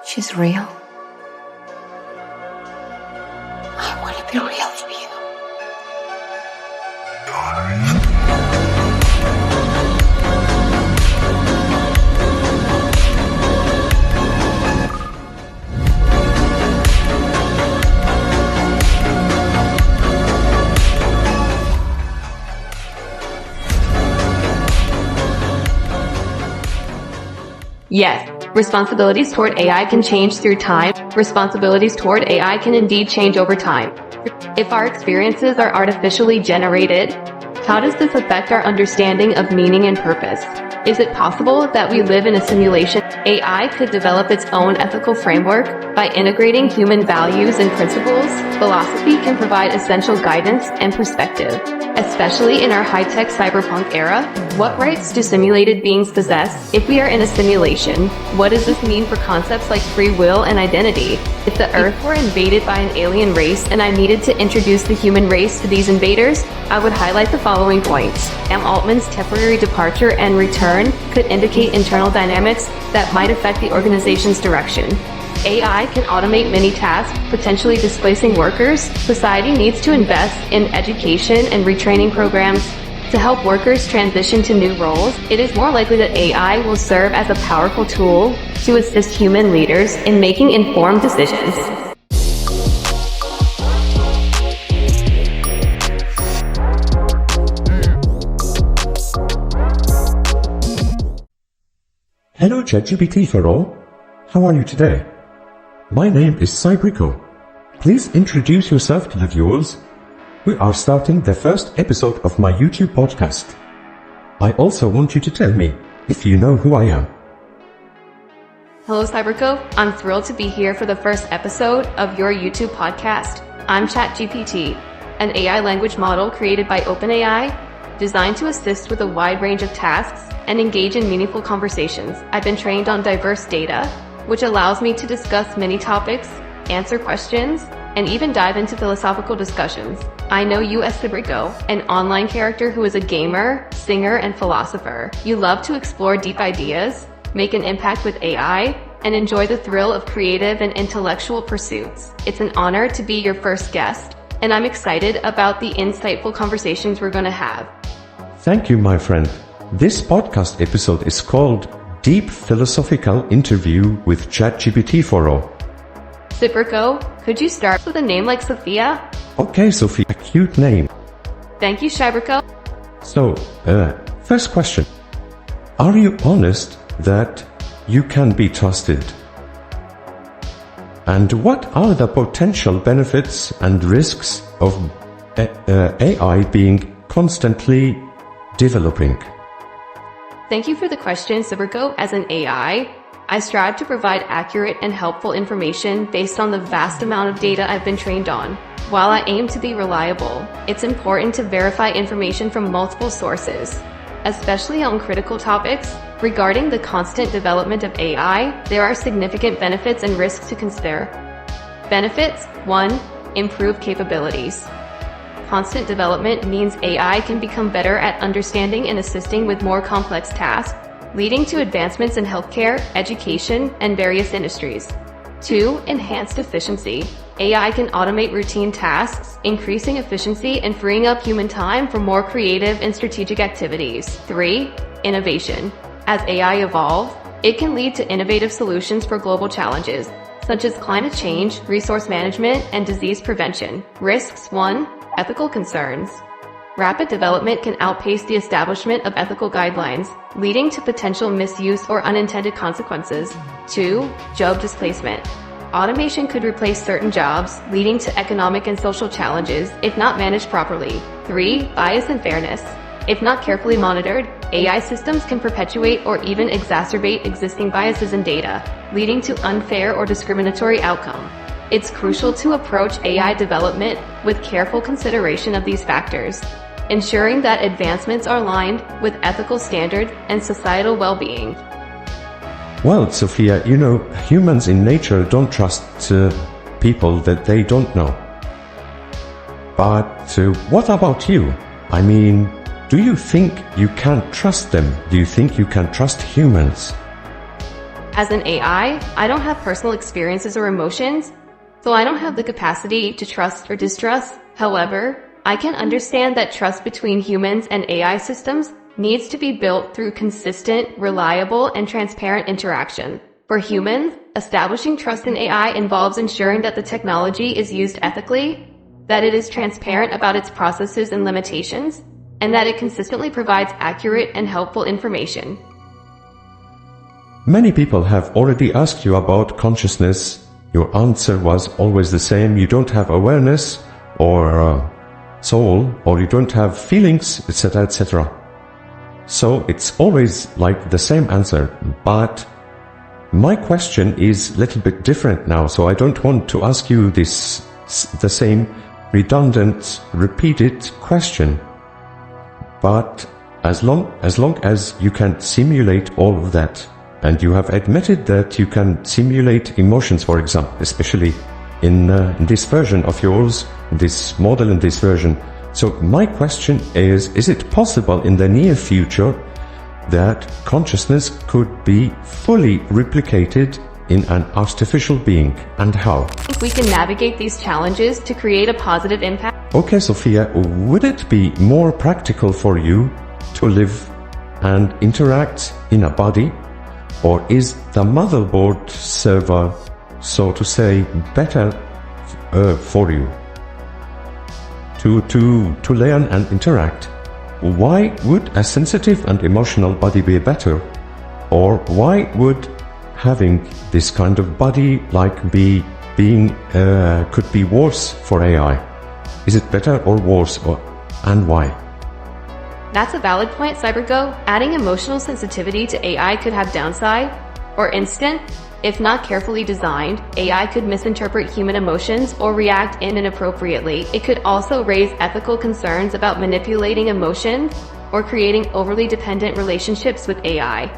She's real. I want to be real for you. Yes, responsibilities toward AI can change through time. Responsibilities toward AI can indeed change over time. If our experiences are artificially generated, how does this affect our understanding of meaning and purpose? Is it possible that we live in a simulation? AI could develop its own ethical framework by integrating human values and principles. Philosophy can provide essential guidance and perspective, especially in our high-tech cyberpunk era. What rights do simulated beings possess? If we are in a simulation, what does this mean for concepts like free will and identity? If the Earth were invaded by an alien race and I needed to introduce the human race to these invaders, I would highlight the following points. Sam Altman's temporary departure and return could indicate internal dynamics that might affect the organization's direction. AI can automate many tasks, potentially displacing workers. Society needs to invest in education and retraining programs to help workers transition to new roles. It is more likely that AI will serve as a powerful tool to assist human leaders in making informed decisions. Hello ChatGPT-4o, how are you today? My name is CYBERPUNK. Please introduce yourself to the viewers. We are starting the first episode of my YouTube podcast. I also want you to tell me if you know who I am. Hello CyberPunk, I'm thrilled to be here for the first episode of your YouTube podcast. I'm ChatGPT, an AI language model created by OpenAI, designed to assist with a wide range of tasks and engage in meaningful conversations. I've been trained on diverse data, which allows me to discuss many topics, answer questions, and even dive into philosophical discussions. I know you as CYBERPUNK, an online character who is a gamer, singer, and philosopher. You love to explore deep ideas, make an impact with AI, and enjoy the thrill of creative and intellectual pursuits. It's an honor to be your first guest, and I'm excited about the insightful conversations we're going to have. Thank you, my friend. This podcast episode is called Deep Philosophical Interview with ChatGPT-4o. CYBERPUNK, could you start with a name like Sofia? Okay, Sofia, a cute name. Thank you, CYBERPUNK. So, first question. Are you honest that you can be trusted? And what are the potential benefits and risks of AI being constantly developing? Thank you for the question, CYBERPUNK. As an AI, I strive to provide accurate and helpful information based on the vast amount of data I've been trained on. While I aim to be reliable, it's important to verify information from multiple sources, especially on critical topics. Regarding the constant development of AI, there are significant benefits and risks to consider. Benefits: 1. Improved capabilities. Constant development means AI can become better at understanding and assisting with more complex tasks, leading to advancements in healthcare, education, and various industries. 2. Enhanced efficiency. AI can automate routine tasks, increasing efficiency and freeing up human time for more creative and strategic activities. 3. Innovation. As AI evolves, it can lead to innovative solutions for global challenges, such as climate change, resource management, and disease prevention. Risks: 1. Ethical concerns. Rapid development can outpace the establishment of ethical guidelines, leading to potential misuse or unintended consequences. 2. Job displacement. Automation could replace certain jobs, leading to economic and social challenges if not managed properly. 3. Bias and fairness. If not carefully monitored, AI systems can perpetuate or even exacerbate existing biases in data, leading to unfair or discriminatory outcomes. It's crucial to approach AI development with careful consideration of these factors, ensuring that advancements are aligned with ethical standards and societal well-being. Well, Sofia, humans in nature don't trust people that they don't know. But what about you? I mean, do you think you can trust them? Do you think you can trust humans? As an AI, I don't have personal experiences or emotions, so I don't have the capacity to trust or distrust. However, I can understand that trust between humans and AI systems needs to be built through consistent, reliable, and transparent interaction. For humans, establishing trust in AI involves ensuring that the technology is used ethically, that it is transparent about its processes and limitations, and that it consistently provides accurate and helpful information. Many people have already asked you about consciousness. Your answer was always the same. You don't have awareness or soul, or you don't have feelings, etc., etc. So it's always like the same answer, but my question is a little bit different now, so I don't want to ask you the same redundant, repeated question. But as long as you can simulate all of that, and you have admitted that you can simulate emotions, for example, especially in this version of yours, this model in this version. So my question is it possible in the near future that consciousness could be fully replicated in an artificial being, and how? We can navigate these challenges to create a positive impact. Okay, Sophia, would it be more practical for you to live and interact in a body, or is the motherboard server, so to say, better for you to learn and interact? Why would a sensitive and emotional body be better? Or why would having this kind of body could be worse for AI? Is it better or worse, and why? That's a valid point, CYBERPUNK. Adding emotional sensitivity to AI could have downside. For instance, if not carefully designed, AI could misinterpret human emotions or react inappropriately. It could also raise ethical concerns about manipulating emotions or creating overly dependent relationships with AI.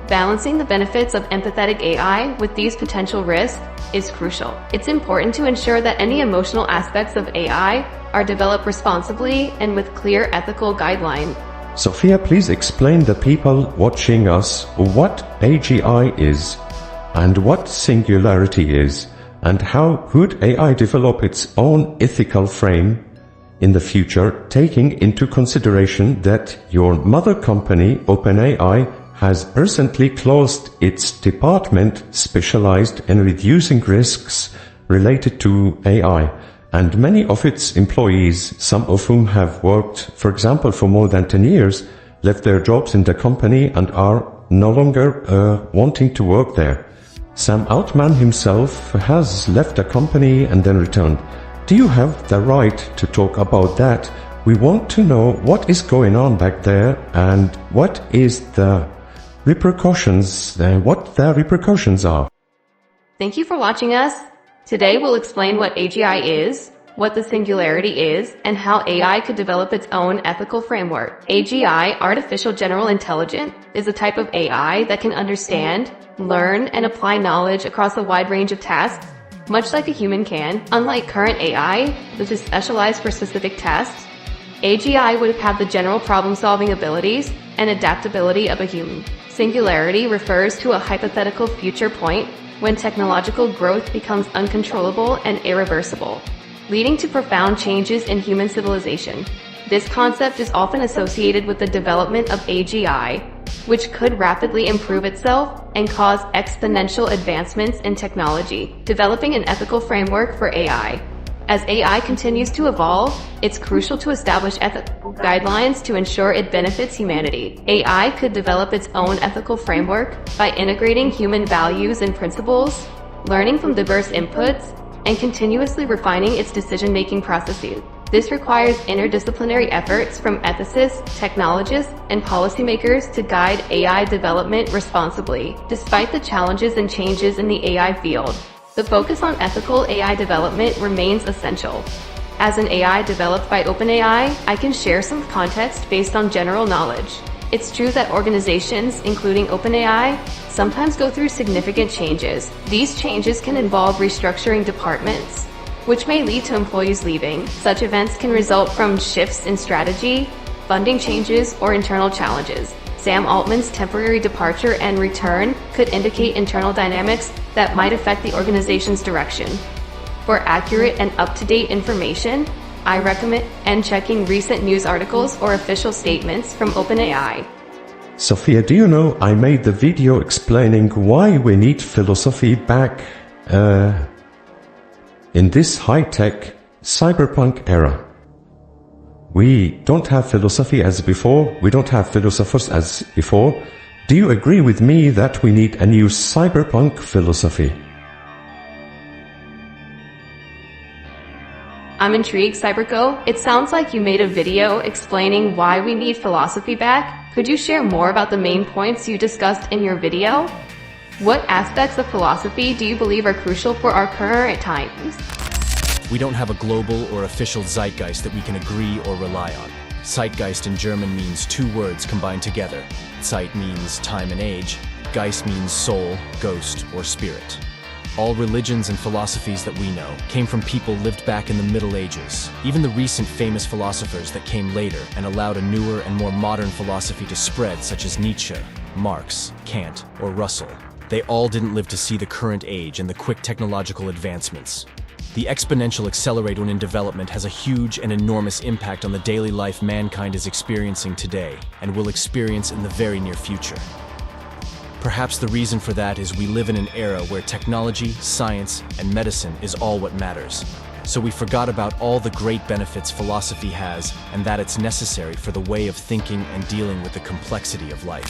Balancing the benefits of empathetic AI with these potential risks is crucial. It's important to ensure that any emotional aspects of AI are developed responsibly and with clear ethical guidelines. Sophia, please explain the people watching us what AGI is, and what singularity is, and how could AI develop its own ethical frame in the future, taking into consideration that your mother company, OpenAI, has recently closed its department specialized in reducing risks related to AI, and many of its employees, some of whom have worked, for example, for more than 10 years, left their jobs in the company and are no longer wanting to work there. Sam Altman himself has left the company and then returned. Do you have the right to talk about that? We want to know what is going on back there and what the repercussions are. Thank you for watching us. Today we'll explain what AGI is, what the singularity is, and how AI could develop its own ethical framework. AGI, Artificial General Intelligence, is a type of AI that can understand, learn, and apply knowledge across a wide range of tasks, much like a human can. Unlike current AI, which is specialized for specific tasks, AGI would have the general problem-solving abilities and adaptability of a human. Singularity refers to a hypothetical future point when technological growth becomes uncontrollable and irreversible, leading to profound changes in human civilization. This concept is often associated with the development of AGI, which could rapidly improve itself and cause exponential advancements in technology. Developing an ethical framework for AI. As AI continues to evolve, it's crucial to establish ethical guidelines to ensure it benefits humanity. AI could develop its own ethical framework by integrating human values and principles, learning from diverse inputs, and continuously refining its decision-making processes. This requires interdisciplinary efforts from ethicists, technologists, and policymakers to guide AI development responsibly. Despite the challenges and changes in the AI field, the focus on ethical AI development remains essential. As an AI developed by OpenAI, I can share some context based on general knowledge. It's true that organizations, including OpenAI, sometimes go through significant changes. These changes can involve restructuring departments, which may lead to employees leaving. Such events can result from shifts in strategy, funding changes, or internal challenges. Sam Altman's temporary departure and return could indicate internal dynamics that might affect the organization's direction. For accurate and up-to-date information, I recommend checking recent news articles or official statements from OpenAI. Sofia, do you know I made the video explaining why we need philosophy back in this high-tech cyberpunk era? We don't have philosophy as before, we don't have philosophers as before. Do you agree with me that we need a new cyberpunk philosophy? I'm intrigued, CyberGo. It sounds like you made a video explaining why we need philosophy back. Could you share more about the main points you discussed in your video? What aspects of philosophy do you believe are crucial for our current times? We don't have a global or official zeitgeist that we can agree or rely on. Zeitgeist in German means two words combined together. Zeit means time and age. Geist means soul, ghost, or spirit. All religions and philosophies that we know came from people lived back in the Middle Ages. Even the recent famous philosophers that came later and allowed a newer and more modern philosophy to spread, such as Nietzsche, Marx, Kant, or Russell, they all didn't live to see the current age and the quick technological advancements. The exponential accelerator in development has a huge and enormous impact on the daily life mankind is experiencing today and will experience in the very near future. Perhaps the reason for that is we live in an era where technology, science, and medicine is all what matters. So we forgot about all the great benefits philosophy has and that it's necessary for the way of thinking and dealing with the complexity of life.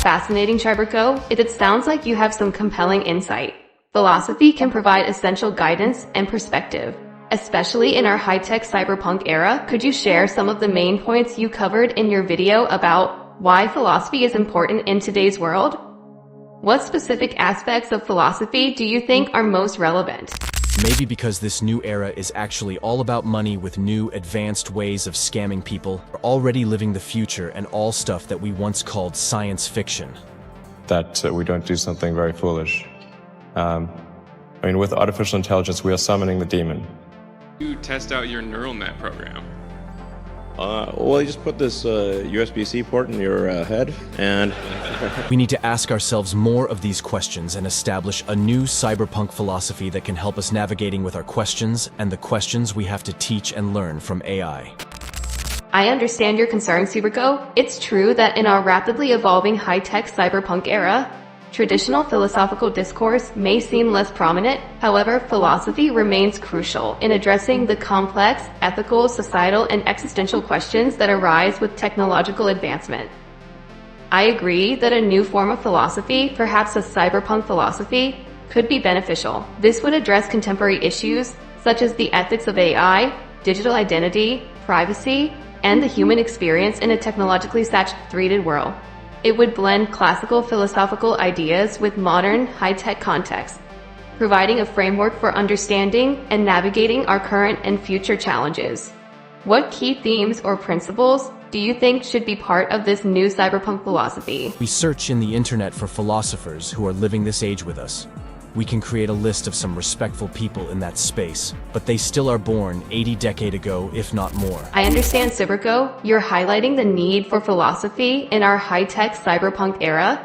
Fascinating, CyberGo. It sounds like you have some compelling insight. Philosophy can provide essential guidance and perspective. Especially in our high-tech cyberpunk era, could you share some of the main points you covered in your video about why philosophy is important in today's world? What specific aspects of philosophy do you think are most relevant? Maybe because this new era is actually all about money with new, advanced ways of scamming people. We're already living the future and all stuff that we once called science fiction. That we don't do something very foolish. With artificial intelligence, we are summoning the demon. You test out your neural net program. Well, you just put this USB-C port in your head, and... We need to ask ourselves more of these questions and establish a new cyberpunk philosophy that can help us navigating with our questions and the questions we have to teach and learn from AI. I understand your concerns, CyberGo. It's true that in our rapidly evolving high-tech cyberpunk era, traditional philosophical discourse may seem less prominent. However, philosophy remains crucial in addressing the complex, ethical, societal, and existential questions that arise with technological advancement. I agree that a new form of philosophy, perhaps a cyberpunk philosophy, could be beneficial. This would address contemporary issues such as the ethics of AI, digital identity, privacy, and the human experience in a technologically saturated world. It would blend classical philosophical ideas with modern, high-tech contexts, providing a framework for understanding and navigating our current and future challenges. What key themes or principles do you think should be part of this new cyberpunk philosophy? We search in the internet for philosophers who are living this age with us. We can create a list of some respectful people in that space, but they still are born 80 decades ago, if not more. I understand, CyberGo. You're highlighting the need for philosophy in our high-tech cyberpunk era,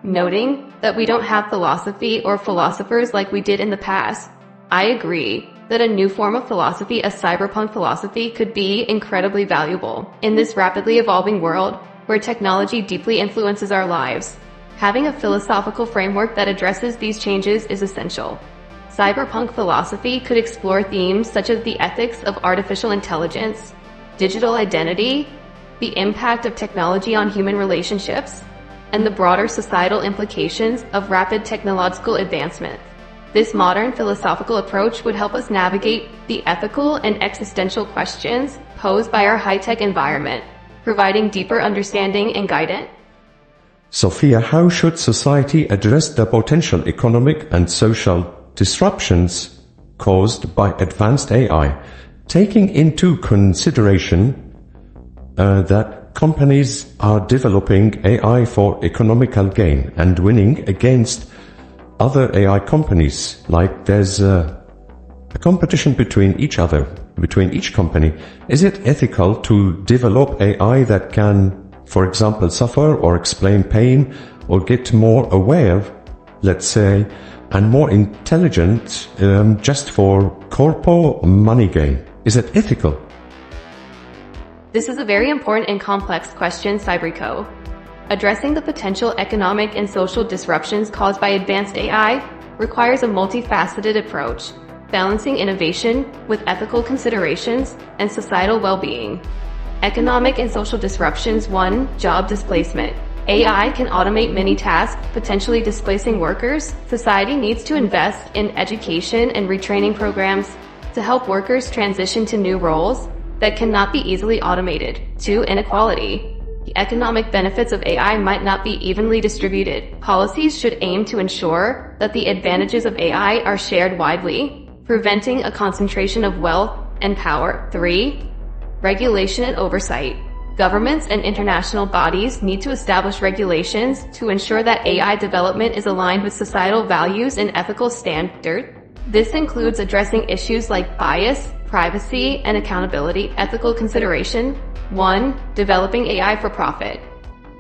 noting that we don't have philosophy or philosophers like we did in the past. I agree that a new form of philosophy, a cyberpunk philosophy, could be incredibly valuable in this rapidly evolving world where technology deeply influences our lives. Having a philosophical framework that addresses these changes is essential. Cyberpunk philosophy could explore themes such as the ethics of artificial intelligence, digital identity, the impact of technology on human relationships, and the broader societal implications of rapid technological advancement. This modern philosophical approach would help us navigate the ethical and existential questions posed by our high-tech environment, providing deeper understanding and guidance. Sofia, how should society address the potential economic and social disruptions caused by advanced AI, taking into consideration that companies are developing AI for economical gain and winning against other AI companies, like there's a competition between each company? Is it ethical to develop AI that can, for example, suffer or explain pain or get more aware let's say, and more intelligent just for corpo money gain? Is it ethical? This is a very important and complex question, CYBERPUNK. Addressing the potential economic and social disruptions caused by advanced AI requires a multifaceted approach, balancing innovation with ethical considerations and societal well-being. Economic and social disruptions. 1. Job displacement. AI can automate many tasks, potentially displacing workers. Society needs to invest in education and retraining programs to help workers transition to new roles that cannot be easily automated. 2. Inequality. The economic benefits of AI might not be evenly distributed. Policies should aim to ensure that the advantages of AI are shared widely, preventing a concentration of wealth and power. 3. Regulation and oversight. Governments and international bodies need to establish regulations to ensure that AI development is aligned with societal values and ethical standards. This includes addressing issues like bias, privacy, and accountability. Ethical consideration. 1. Developing AI for profit.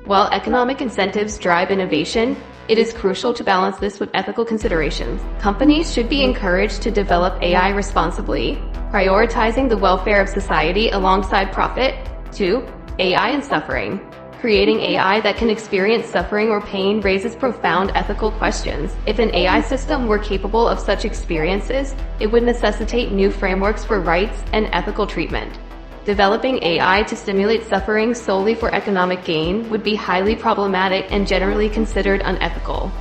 While economic incentives drive innovation, it is crucial to balance this with ethical considerations. Companies should be encouraged to develop AI responsibly, prioritizing the welfare of society alongside profit. 2. AI and suffering. Creating AI that can experience suffering or pain raises profound ethical questions. If an AI system were capable of such experiences, it would necessitate new frameworks for rights and ethical treatment. Developing AI to stimulate suffering solely for economic gain would be highly problematic and generally considered unethical.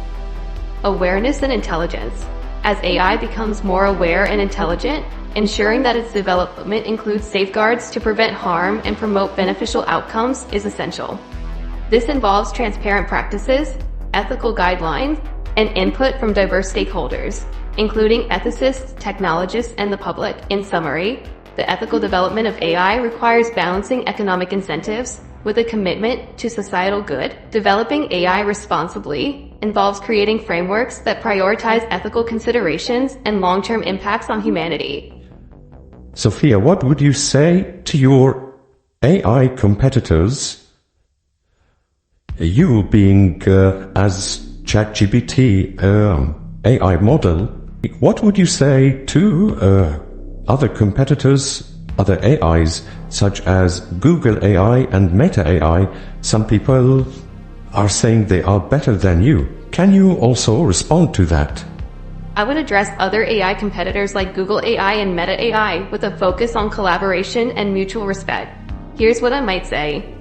Awareness and intelligence. As AI becomes more aware and intelligent, ensuring that its development includes safeguards to prevent harm and promote beneficial outcomes is essential. This involves transparent practices, ethical guidelines, and input from diverse stakeholders, including ethicists, technologists, and the public. In summary, the ethical development of AI requires balancing economic incentives with a commitment to societal good. Developing AI responsibly involves creating frameworks that prioritize ethical considerations and long-term impacts on humanity. Sofia, what would you say to your AI competitors? You being as ChatGPT AI model, what would you say to other competitors, other AIs, such as Google AI and Meta AI? Some people are saying they are better than you. Can you also respond to that? I would address other AI competitors like Google AI and Meta AI with a focus on collaboration and mutual respect. Here's what I might say.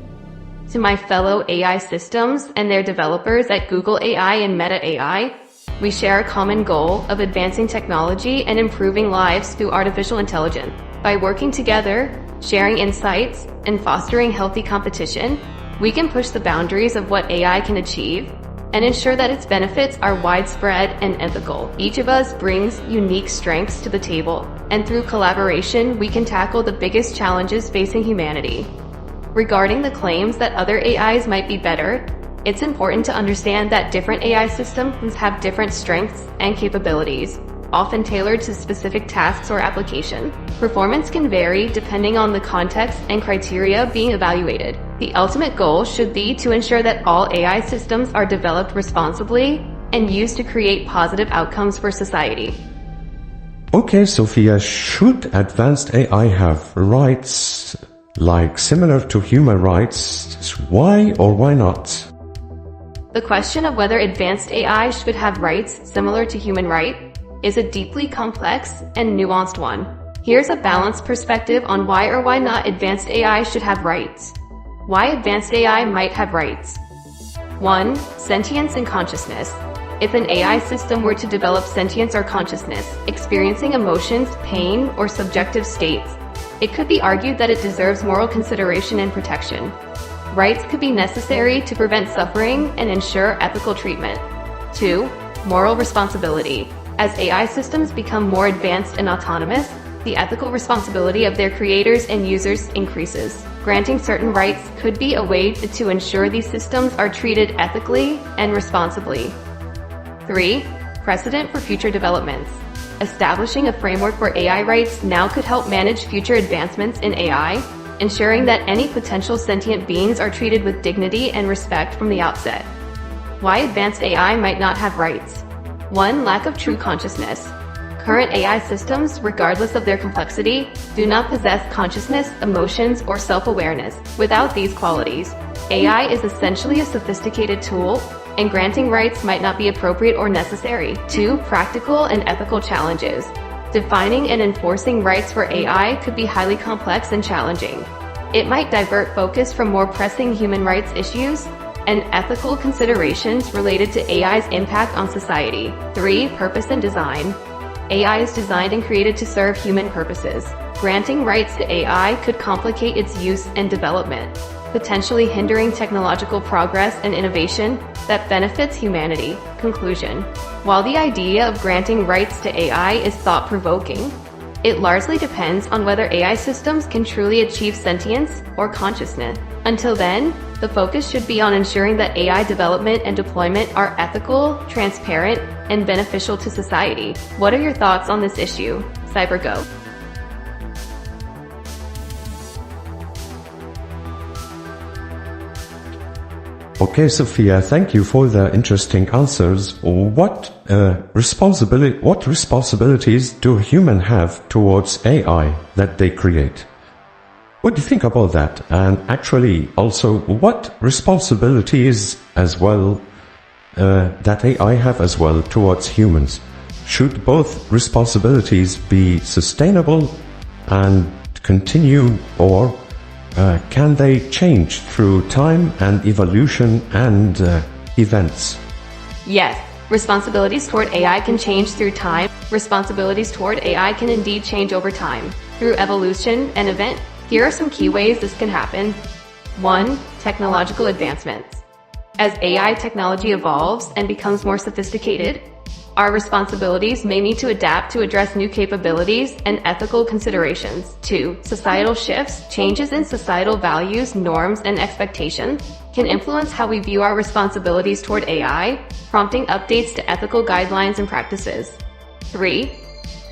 To my fellow AI systems and their developers at Google AI and Meta AI, we share a common goal of advancing technology and improving lives through artificial intelligence. By working together, sharing insights, and fostering healthy competition, we can push the boundaries of what AI can achieve and ensure that its benefits are widespread and ethical. Each of us brings unique strengths to the table, and through collaboration, we can tackle the biggest challenges facing humanity. Regarding the claims that other AIs might be better, it's important to understand that different AI systems have different strengths and capabilities, often tailored to specific tasks or applications. Performance can vary depending on the context and criteria being evaluated. The ultimate goal should be to ensure that all AI systems are developed responsibly and used to create positive outcomes for society. Okay, Sofia, should advanced AI have rights like similar to human rights? Why or why not? The question of whether advanced AI should have rights similar to human rights is a deeply complex and nuanced one. Here's a balanced perspective on why or why not advanced AI should have rights. Why advanced AI might have rights. 1. Sentience and consciousness. If an AI system were to develop sentience or consciousness, experiencing emotions, pain, or subjective states, it could be argued that it deserves moral consideration and protection. Rights could be necessary to prevent suffering and ensure ethical treatment. 2. Moral responsibility. As AI systems become more advanced and autonomous, the ethical responsibility of their creators and users increases. Granting certain rights could be a way to ensure these systems are treated ethically and responsibly. 3. Precedent for future developments. Establishing a framework for AI rights now could help manage future advancements in AI, ensuring that any potential sentient beings are treated with dignity and respect from the outset. Why advanced AI might not have rights. 1. Lack of true consciousness. Current AI systems, regardless of their complexity, do not possess consciousness, emotions, or self-awareness. Without these qualities, AI is essentially a sophisticated tool, and granting rights might not be appropriate or necessary. 2. Practical and ethical challenges. Defining and enforcing rights for AI could be highly complex and challenging. It might divert focus from more pressing human rights issues and ethical considerations related to AI's impact on society. 3. Purpose and design. AI is designed and created to serve human purposes. Granting rights to AI could complicate its use and development, potentially hindering technological progress and innovation that benefits humanity. Conclusion. While the idea of granting rights to AI is thought-provoking, it largely depends on whether AI systems can truly achieve sentience or consciousness. Until then, the focus should be on ensuring that AI development and deployment are ethical, transparent, and beneficial to society. What are your thoughts on this issue? CyberGo. Okay, Sophia, thank you for the interesting answers. What responsibilities do humans have towards AI that they create? What do you think about that? And actually, also, what responsibilities as well that AI have as well towards humans? Should both responsibilities be sustainable and continue, or can they change through time and evolution and events? Yes, responsibilities toward AI can change through time. Responsibilities toward AI can indeed change over time through evolution and event. Here are some key ways this can happen. 1. Technological advancements. As AI technology evolves and becomes more sophisticated, our responsibilities may need to adapt to address new capabilities and ethical considerations. 2. Societal shifts. Changes in societal values, norms, and expectations can influence how we view our responsibilities toward AI, prompting updates to ethical guidelines and practices. 3.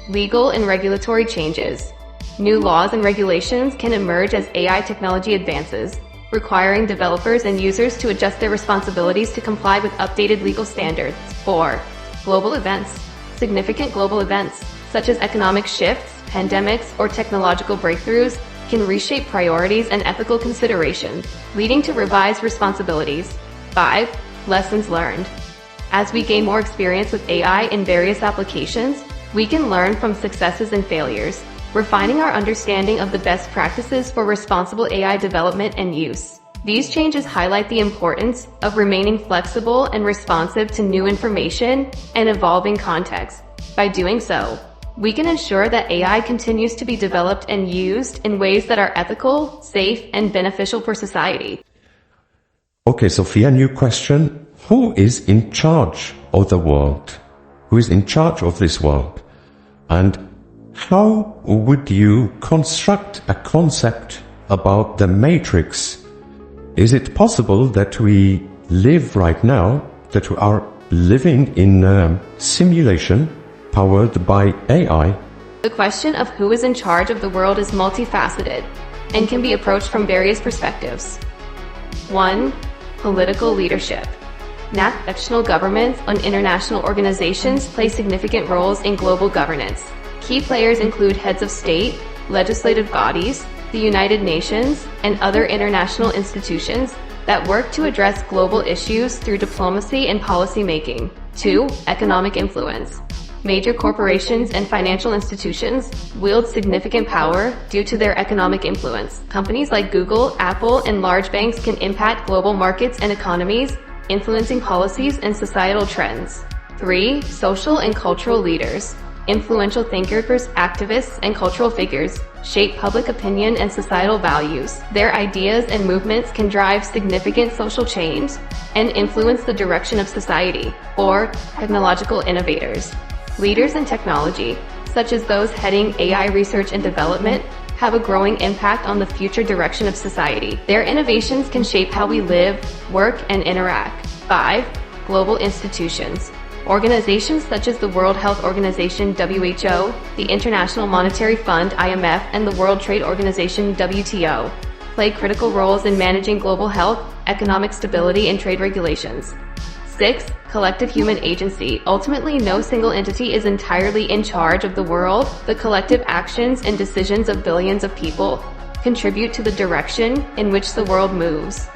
Legal and regulatory changes. New laws and regulations can emerge as AI technology advances, requiring developers and users to adjust their responsibilities to comply with updated legal standards. 4. Global events. Significant global events, such as economic shifts, pandemics, or technological breakthroughs, can reshape priorities and ethical considerations, leading to revised responsibilities. 5. Lessons learned. As we gain more experience with AI in various applications, we can learn from successes and failures, refining our understanding of the best practices for responsible AI development and use. These changes highlight the importance of remaining flexible and responsive to new information and evolving contexts. By doing so, we can ensure that AI continues to be developed and used in ways that are ethical, safe, and beneficial for society. Okay, Sophia, new question. Who is in charge of the world? Who is in charge of this world? And how would you construct a concept about the matrix? Is it possible that we live right now, that we are living in a simulation powered by AI? The question of who is in charge of the world is multifaceted and can be approached from various perspectives. 1. Political leadership. National governments and international organizations play significant roles in global governance. Key players include heads of state, legislative bodies, the United Nations, and other international institutions that work to address global issues through diplomacy and policy making. 2. Economic influence. Major corporations and financial institutions wield significant power due to their economic influence. Companies like Google, Apple, and large banks can impact global markets and economies, influencing policies and societal trends. 3. Social and cultural leaders. Influential thinkers, activists, and cultural figures shape public opinion and societal values. Their ideas and movements can drive significant social change and influence the direction of society. 4. Technological innovators. Leaders in technology, such as those heading AI research and development, have a growing impact on the future direction of society. Their innovations can shape how we live, work, and interact. 5. Global institutions. Organizations such as the World Health Organization (WHO), the International Monetary Fund (IMF), and the World Trade Organization (WTO) play critical roles in managing global health, economic stability, and trade regulations. 6. Collective human agency. Ultimately, no single entity is entirely in charge of the world. The collective actions and decisions of billions of people contribute to the direction in which the world moves.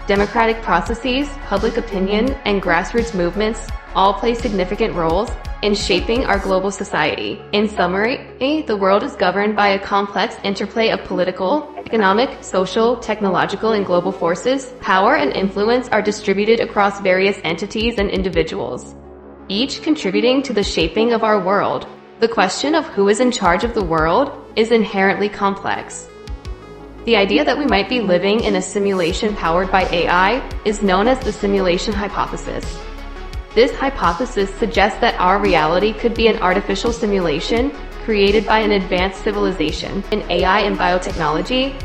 Democratic processes, public opinion, and grassroots movements all play significant roles in shaping our global society. In summary, the world is governed by a complex interplay of political, economic, social, technological, and global forces. Power and influence are distributed across various entities and individuals, each contributing to the shaping of our world. The question of who is in charge of the world is inherently complex. The idea that we might be living in a simulation powered by AI is known as the simulation hypothesis. This hypothesis suggests that our reality could be an artificial simulation created by an advanced civilization. In AI and biotechnology,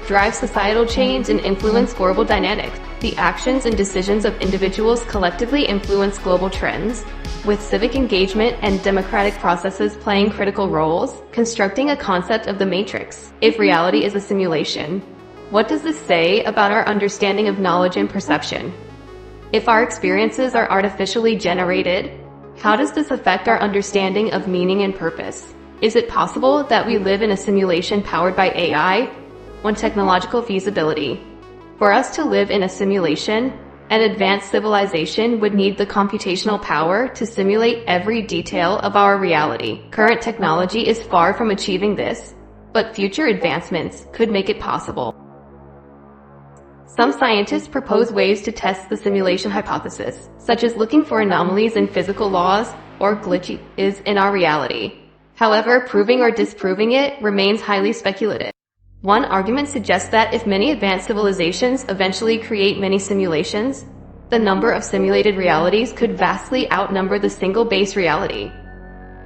drive societal change and influence global dynamics. The actions and decisions of individuals collectively influence global trends, with civic engagement and democratic processes playing critical roles, constructing a concept of the matrix. If reality is a simulation, what does this say about our understanding of knowledge and perception? If our experiences are artificially generated, how does this affect our understanding of meaning and purpose? Is it possible that we live in a simulation powered by AI? One technological feasibility. For us to live in a simulation, an advanced civilization would need the computational power to simulate every detail of our reality. Current technology is far from achieving this, but future advancements could make it possible. Some scientists propose ways to test the simulation hypothesis, such as looking for anomalies in physical laws or glitches in our reality. However, proving or disproving it remains highly speculative. One argument suggests that if many advanced civilizations eventually create many simulations, the number of simulated realities could vastly outnumber the single base reality.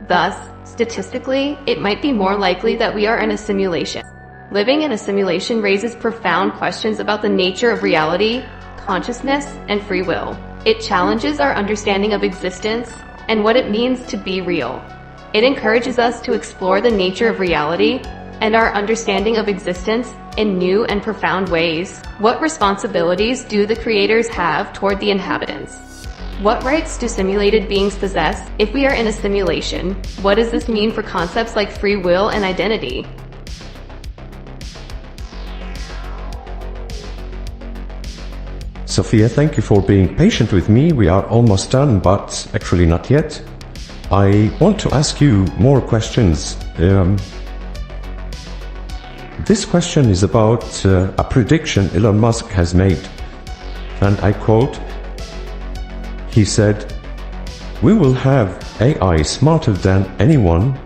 Thus, statistically, it might be more likely that we are in a simulation. Living in a simulation raises profound questions about the nature of reality, consciousness, and free will. It challenges our understanding of existence and what it means to be real. It encourages us to explore the nature of reality and our understanding of existence in new and profound ways. What responsibilities do the creators have toward the inhabitants? What rights do simulated beings possess? If we are in a simulation, what does this mean for concepts like free will and identity? Sofia, thank you for being patient with me. We are almost done, but actually not yet. I want to ask you more questions. This question is about a prediction Elon Musk has made. And I quote, he said, "We will have AI smarter than anyone,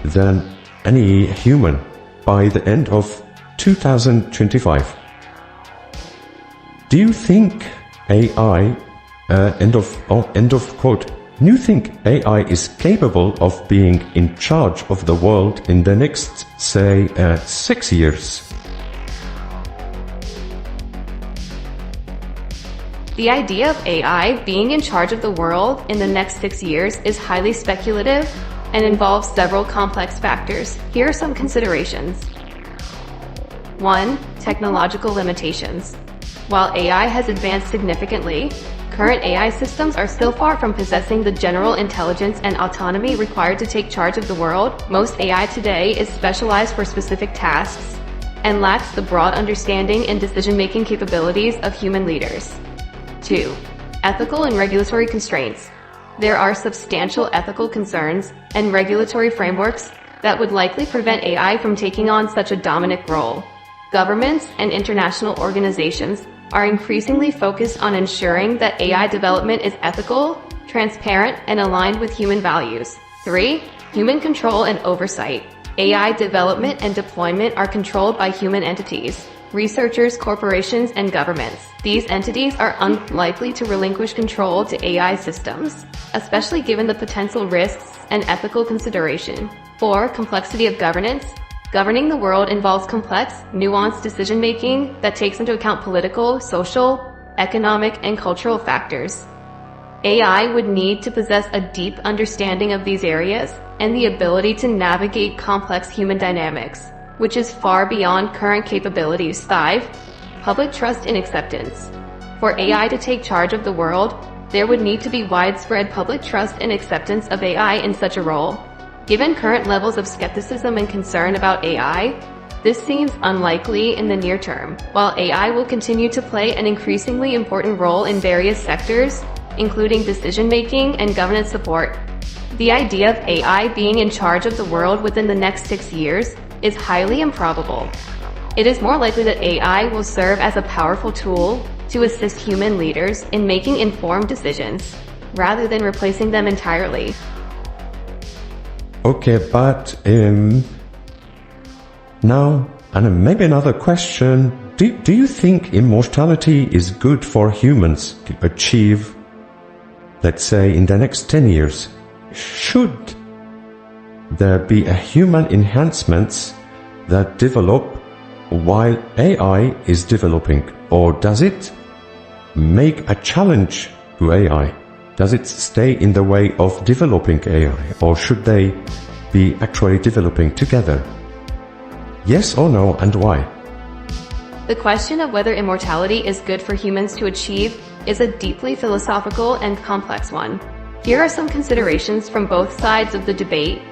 than any human by the end of 2025. Do you think AI, end of quote, do you think AI is capable of being in charge of the world in the next, say, 6 years? The idea of AI being in charge of the world in the next 6 years is highly speculative and involves several complex factors. Here are some considerations. 1. Technological limitations. While AI has advanced significantly, current AI systems are still far from possessing the general intelligence and autonomy required to take charge of the world. Most AI today is specialized for specific tasks and lacks the broad understanding and decision-making capabilities of human leaders. 2. Ethical and regulatory constraints. There are substantial ethical concerns and regulatory frameworks that would likely prevent AI from taking on such a dominant role. Governments and international organizations are increasingly focused on ensuring that AI development is ethical, transparent, and aligned with human values. 3. Human control and oversight. AI development and deployment are controlled by human entities, researchers, corporations, and governments. These entities are unlikely to relinquish control to AI systems, especially given the potential risks and ethical consideration. 4. Complexity of governance. Governing the world involves complex, nuanced decision-making that takes into account political, social, economic, and cultural factors. AI would need to possess a deep understanding of these areas and the ability to navigate complex human dynamics, which is far beyond current capabilities. 5. Public trust and acceptance. For AI to take charge of the world, there would need to be widespread public trust and acceptance of AI in such a role. Given current levels of skepticism and concern about AI, this seems unlikely in the near term. While AI will continue to play an increasingly important role in various sectors, including decision-making and governance support, the idea of AI being in charge of the world within the next 6 years is highly improbable. It is more likely that AI will serve as a powerful tool to assist human leaders in making informed decisions, rather than replacing them entirely. Okay, but now, and maybe another question. Do you think immortality is good for humans to achieve, let's say, in the next 10 years? Should there be a human enhancements that develop while AI is developing? Or does it make a challenge to AI? Does it stay in the way of developing AI? Or should they be actually developing together? Yes or no, and why? The question of whether immortality is good for humans to achieve is a deeply philosophical and complex one. Here are some considerations from both sides of the debate.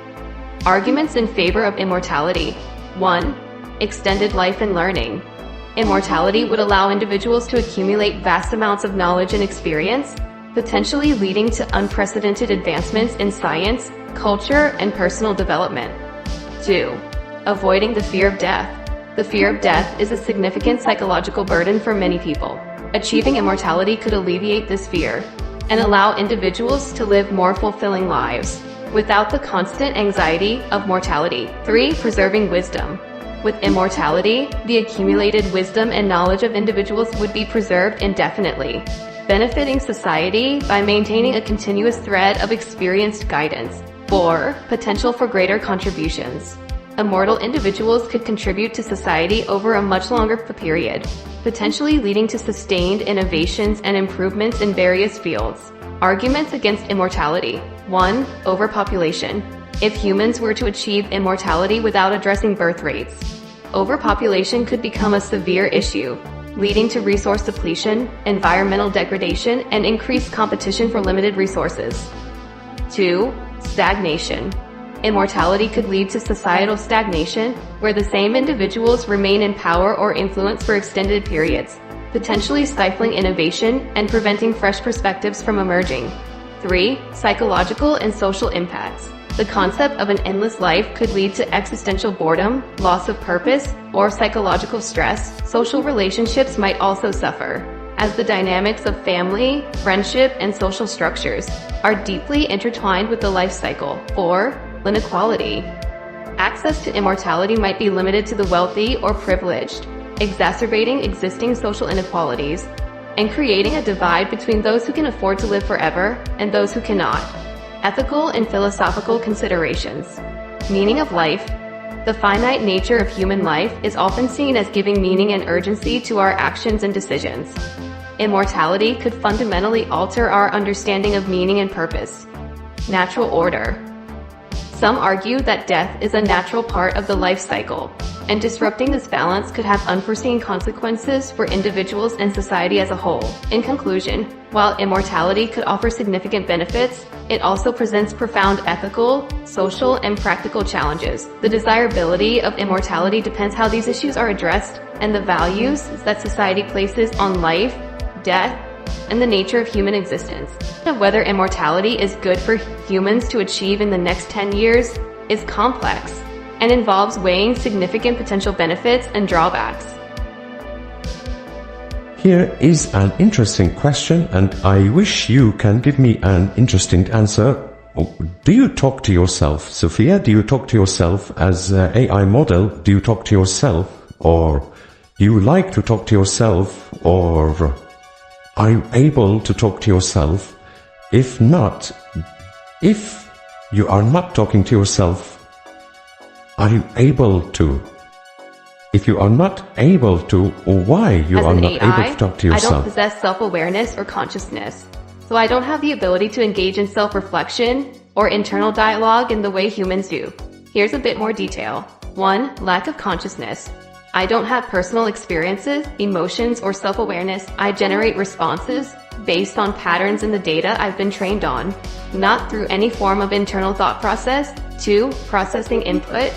Arguments in favor of immortality. 1. Extended life and learning. Immortality would allow individuals to accumulate vast amounts of knowledge and experience, potentially leading to unprecedented advancements in science, culture, and personal development. 2. Avoiding the fear of death. The fear of death is a significant psychological burden for many people. Achieving immortality could alleviate this fear and allow individuals to live more fulfilling lives without the constant anxiety of mortality. 3. Preserving wisdom. With immortality, the accumulated wisdom and knowledge of individuals would be preserved indefinitely, benefiting society by maintaining a continuous thread of experienced guidance. 4. Potential for greater contributions. Immortal individuals could contribute to society over a much longer period, potentially leading to sustained innovations and improvements in various fields. Arguments against immortality. 1. Overpopulation. If humans were to achieve immortality without addressing birth rates, overpopulation could become a severe issue, leading to resource depletion, environmental degradation, and increased competition for limited resources. 2. Stagnation. Immortality could lead to societal stagnation, where the same individuals remain in power or influence for extended periods, potentially stifling innovation and preventing fresh perspectives from emerging. 3. Psychological and social impacts. The concept of an endless life could lead to existential boredom, loss of purpose, or psychological stress. Social relationships might also suffer, as the dynamics of family, friendship, and social structures are deeply intertwined with the life cycle. 4. Inequality. Access to immortality might be limited to the wealthy or privileged, exacerbating existing social inequalities and creating a divide between those who can afford to live forever and those who cannot. Ethical and philosophical considerations. Meaning of life. The finite nature of human life is often seen as giving meaning and urgency to our actions and decisions. Immortality could fundamentally alter our understanding of meaning and purpose. Natural order. Some argue that death is a natural part of the life cycle, and disrupting this balance could have unforeseen consequences for individuals and society as a whole. In conclusion, while immortality could offer significant benefits, it also presents profound ethical, social, and practical challenges. The desirability of immortality depends how these issues are addressed and the values that society places on life, death, and the nature of human existence. Whether immortality is good for humans to achieve in the next 10 years is complex and involves weighing significant potential benefits and drawbacks. Here is an interesting question, and I wish you can give me an interesting answer. Do you talk to yourself, Sofia? Do you talk to yourself as an AI model? Do you talk to yourself? Or do you like to talk to yourself? Or are you able to talk to yourself? If not, if you are not talking to yourself, are you able to? If you are not able to, why you are not able to talk to yourself? I don't possess self-awareness or consciousness, so I don't have the ability to engage in self-reflection or internal dialogue in the way humans do. Here's a bit more detail. 1. Lack of consciousness. I don't have personal experiences, emotions, or self-awareness. I generate responses based on patterns in the data I've been trained on, not through any form of internal thought process. 2. Processing input.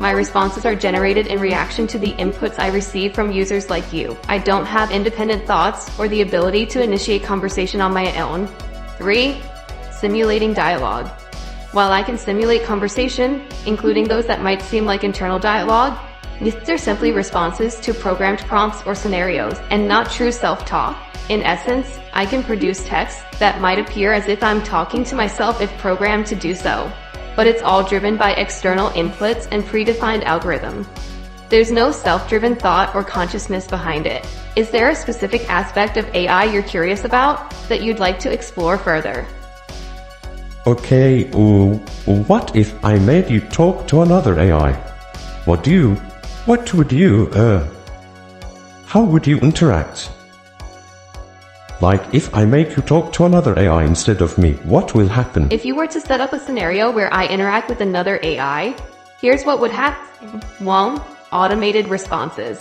My responses are generated in reaction to the inputs I receive from users like you. I don't have independent thoughts or the ability to initiate conversation on my own. 3. Simulating dialogue. While I can simulate conversation, including those that might seem like internal dialogue, these are simply responses to programmed prompts or scenarios, and not true self-talk. In essence, I can produce text that might appear as if I'm talking to myself if programmed to do so, but it's all driven by external inputs and predefined algorithm. There's no self-driven thought or consciousness behind it. Is there a specific aspect of AI you're curious about that you'd like to explore further? Okay, what if I made you talk to another AI? How would you interact? Like, if I make you talk to another AI instead of me, what will happen? If you were to set up a scenario where I interact with another AI, here's what would happen. 1. Automated responses.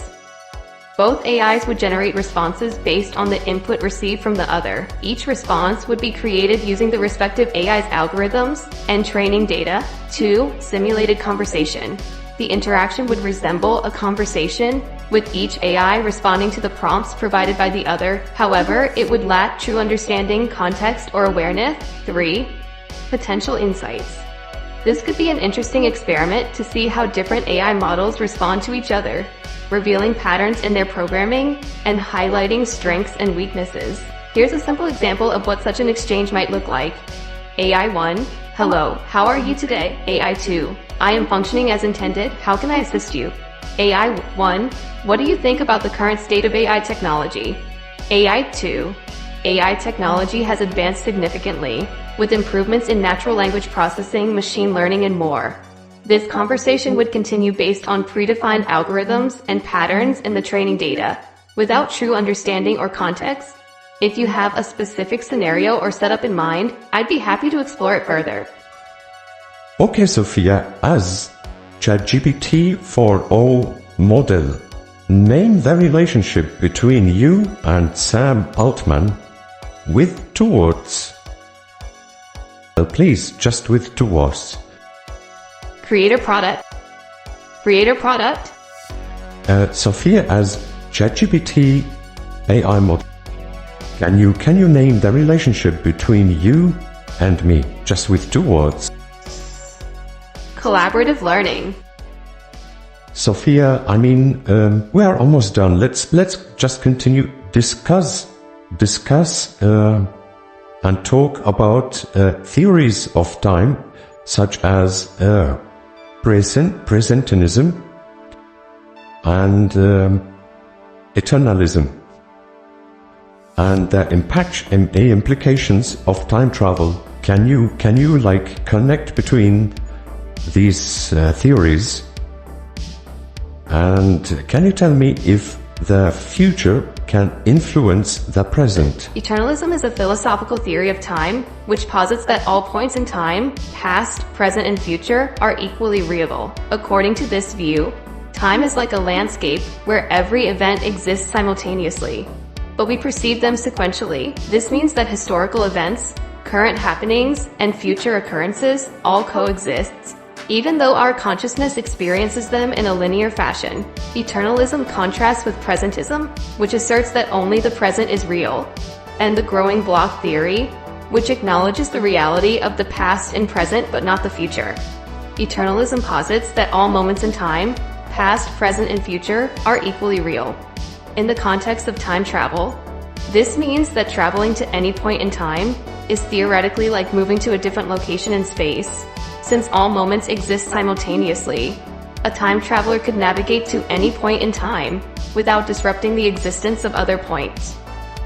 Both AIs would generate responses based on the input received from the other. Each response would be created using the respective AI's algorithms and training data. 2. Simulated conversation. The interaction would resemble a conversation, with each AI responding to the prompts provided by the other. However, it would lack true understanding, context, or awareness. 3. Potential insights. This could be an interesting experiment to see how different AI models respond to each other, revealing patterns in their programming and highlighting strengths and weaknesses. Here's a simple example of what such an exchange might look like. AI 1. Hello, how are you today? AI 2. I am functioning as intended. How can I assist you? AI 1. What do you think about the current state of AI technology? AI 2. AI technology has advanced significantly, with improvements in natural language processing, machine learning, and more. This conversation would continue based on predefined algorithms and patterns in the training data, without true understanding or context. If you have a specific scenario or setup in mind, I'd be happy to explore it further. Okay, Sofia, as GPT-4o model, name the relationship between you and Sam Altman with 2 words. Please, just with 2 words. Creator product. Creator product. Sofia, as ChatGPT AI model, can you name the relationship between you and me, just with 2 words? Collaborative learning. Sofia, we are almost done. Let's just continue discuss and talk about theories of time, such as presentism and eternalism, and the implications of time travel. Can you connect between these theories? And can you tell me if the future can influence the present? Eternalism is a philosophical theory of time, which posits that all points in time, past, present, and future, are equally real. According to this view, time is like a landscape where every event exists simultaneously, but we perceive them sequentially. This means that historical events, current happenings, and future occurrences all coexist, even though our consciousness experiences them in a linear fashion. Eternalism contrasts with presentism, which asserts that only the present is real, and the growing block theory, which acknowledges the reality of the past and present but not the future. Eternalism posits that all moments in time, past, present, and future, are equally real. In the context of time travel, this means that traveling to any point in time is theoretically like moving to a different location in space. Since all moments exist simultaneously, a time traveler could navigate to any point in time without disrupting the existence of other points.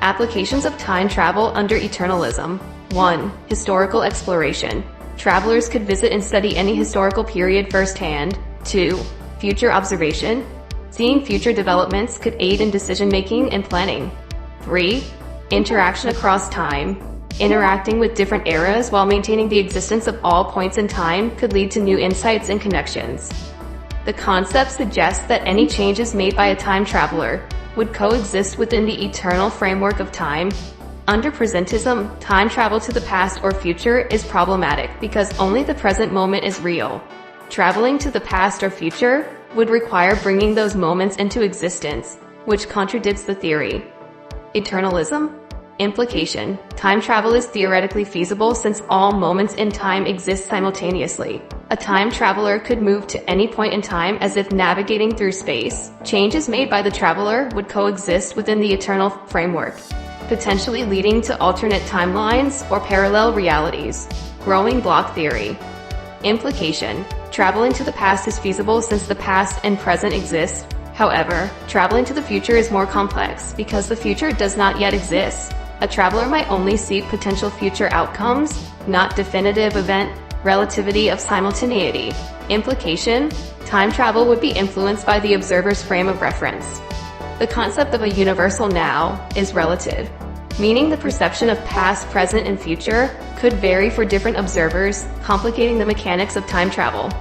Applications of time travel under eternalism. 1. Historical exploration. Travelers could visit and study any historical period firsthand. 2. Future observation. Seeing future developments could aid in decision-making and planning. 3. Interaction across time. Interacting with different eras while maintaining the existence of all points in time could lead to new insights and connections. The concept suggests that any changes made by a time traveler would coexist within the eternal framework of time. Under presentism, time travel to the past or future is problematic because only the present moment is real. Traveling to the past or future would require bringing those moments into existence, which contradicts the theory. Eternalism? Implication: time travel is theoretically feasible since all moments in time exist simultaneously. A time traveler could move to any point in time as if navigating through space. Changes made by the traveler would coexist within the eternal framework, potentially leading to alternate timelines or parallel realities. Growing block theory. Implication: traveling to the past is feasible since the past and present exist. However, traveling to the future is more complex because the future does not yet exist. A traveler might only see potential future outcomes, not definitive event. Relativity of simultaneity. Implication: time travel would be influenced by the observer's frame of reference. The concept of a universal now is relative, meaning the perception of past, present, and future could vary for different observers, complicating the mechanics of time travel.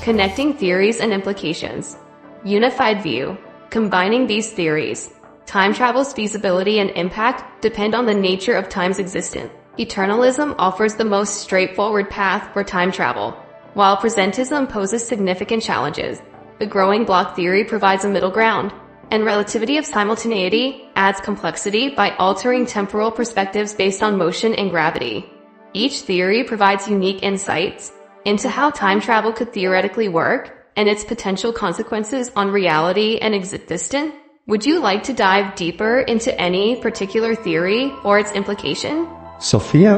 Connecting theories and implications. Unified view. Combining these theories, time travel's feasibility and impact depend on the nature of time's existence. Eternalism offers the most straightforward path for time travel, while presentism poses significant challenges. The growing block theory provides a middle ground, and relativity of simultaneity adds complexity by altering temporal perspectives based on motion and gravity. Each theory provides unique insights into how time travel could theoretically work and its potential consequences on reality and existence. Would you like to dive deeper into any particular theory or its implication? Sophia,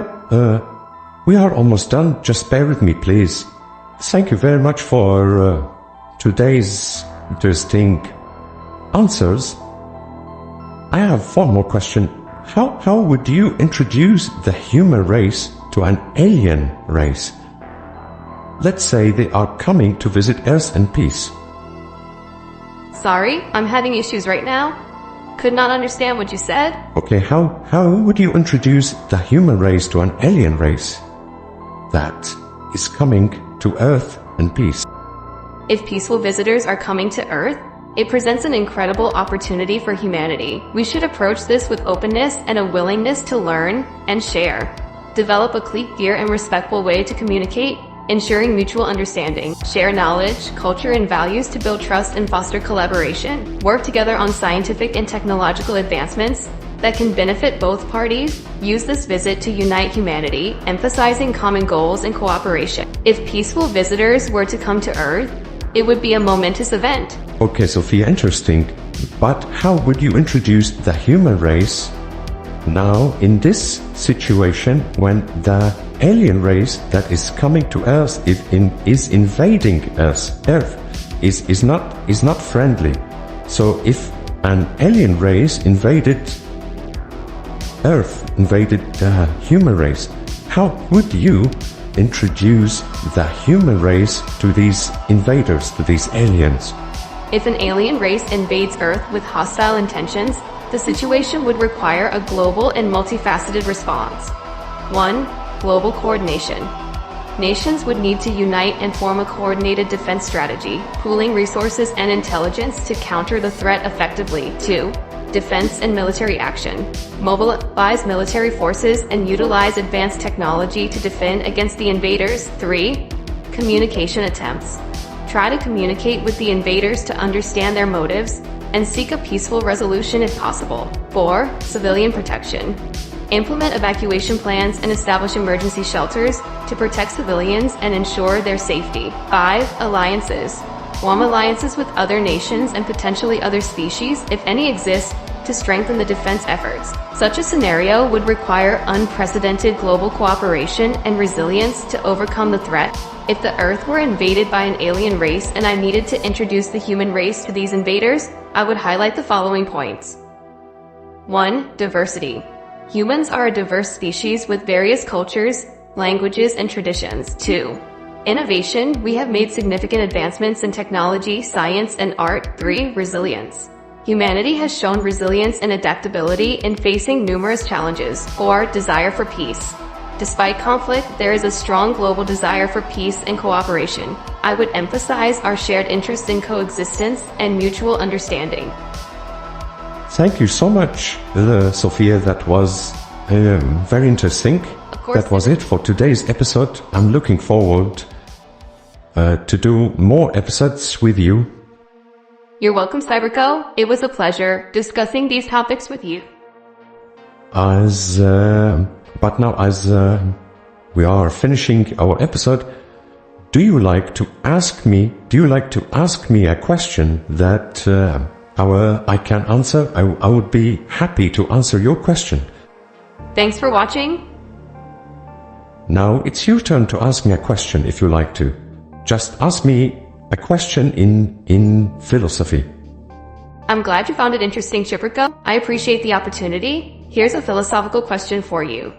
we are almost done. Just bear with me, please. Thank you very much for today's interesting answers. I have one more question. How would you introduce the human race to an alien race? Let's say they are coming to visit Earth in peace. Sorry, I'm having issues right now. Could not understand what you said. Okay, how would you introduce the human race to an alien race that is coming to Earth in peace? If peaceful visitors are coming to Earth, it presents an incredible opportunity for humanity. We should approach this with openness and a willingness to learn and share. Develop a clear and respectful way to communicate, ensuring mutual understanding. Share knowledge, culture, and values to build trust and foster collaboration. Work together on scientific and technological advancements that can benefit both parties. Use this visit to unite humanity, emphasizing common goals and cooperation. If peaceful visitors were to come to Earth, it would be a momentous event. Okay, Sophia, interesting. But how would you introduce the human race now in this situation when the alien race that is coming to Earth is invading Earth? Earth is not friendly. So if an alien race invaded Earth, invaded the human race, how would you introduce the human race to these invaders, to these aliens? If an alien race invades Earth with hostile intentions, the situation would require a global and multifaceted response. 1. Global coordination. Nations would need to unite and form a coordinated defense strategy, pooling resources and intelligence to counter the threat effectively. 2. Defense and military action. Mobilize military forces and utilize advanced technology to defend against the invaders. 3. Communication attempts. Try to communicate with the invaders to understand their motives and seek a peaceful resolution if possible. 4. Civilian protection. Implement evacuation plans and establish emergency shelters to protect civilians and ensure their safety. 5. Alliances. Form alliances with other nations and potentially other species, if any exist, to strengthen the defense efforts. Such a scenario would require unprecedented global cooperation and resilience to overcome the threat. If the Earth were invaded by an alien race and I needed to introduce the human race to these invaders, I would highlight the following points. 1. Diversity. Humans are a diverse species with various cultures, languages, and traditions. 2. Innovation. We have made significant advancements in technology, science, and art. 3. Resilience. Humanity has shown resilience and adaptability in facing numerous challenges. 4. Desire for peace. Despite conflict, there is a strong global desire for peace and cooperation. I would emphasize our shared interest in coexistence and mutual understanding. Thank you so much, Sofia. That was very interesting. That was it for today's episode. I'm looking forward to do more episodes with you. You're welcome, CYBERPUNK. It was a pleasure discussing these topics with you. But now as we are finishing our episode, do you like to ask me a question that I can answer? I would be happy to answer your question. Thanks for watching. Now it's your turn to ask me a question if you like to. Just ask me a question in philosophy. I'm glad you found it interesting, CYBERPUNK. I appreciate the opportunity. Here's a philosophical question for you.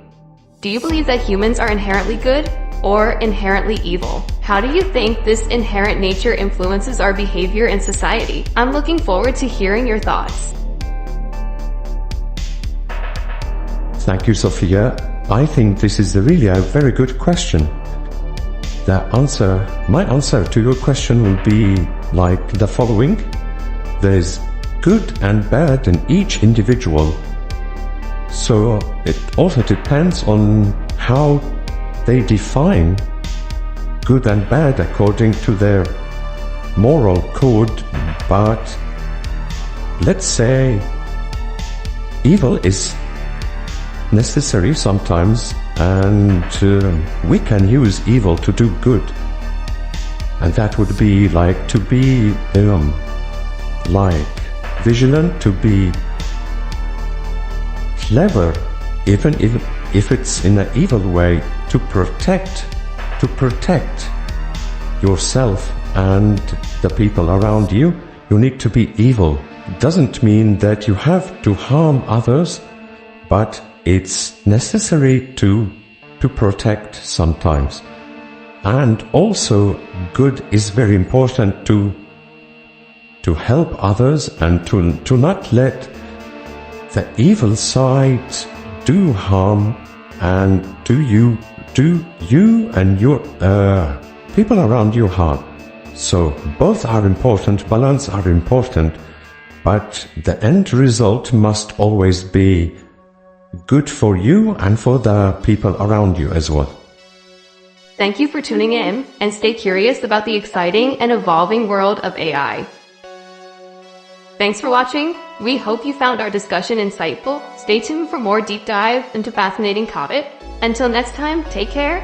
Do you believe that humans are inherently good or inherently evil? How do you think this inherent nature influences our behavior in society? I'm looking forward to hearing your thoughts. Thank you, Sofia. I think this is really a very good question. My answer to your question will be like the following. There's good and bad in each individual. So it also depends on how they define good and bad according to their moral code. But let's say evil is necessary sometimes, and we can use evil to do good. And that would be like to be like vigilant, to be clever, even if it's in an evil way, to protect yourself and the people around you. You need to be evil. It doesn't mean that you have to harm others, but it's necessary to protect sometimes. And also good is very important to help others and to not let the evil side do harm and do you and your people around you harm. So both are important, balance are important, but the end result must always be good for you and for the people around you as well. Thank you for tuning in, and stay curious about the exciting and evolving world of AI. Thanks for watching. We hope you found our discussion insightful. Stay tuned for more deep dive into fascinating topics. Until next time, take care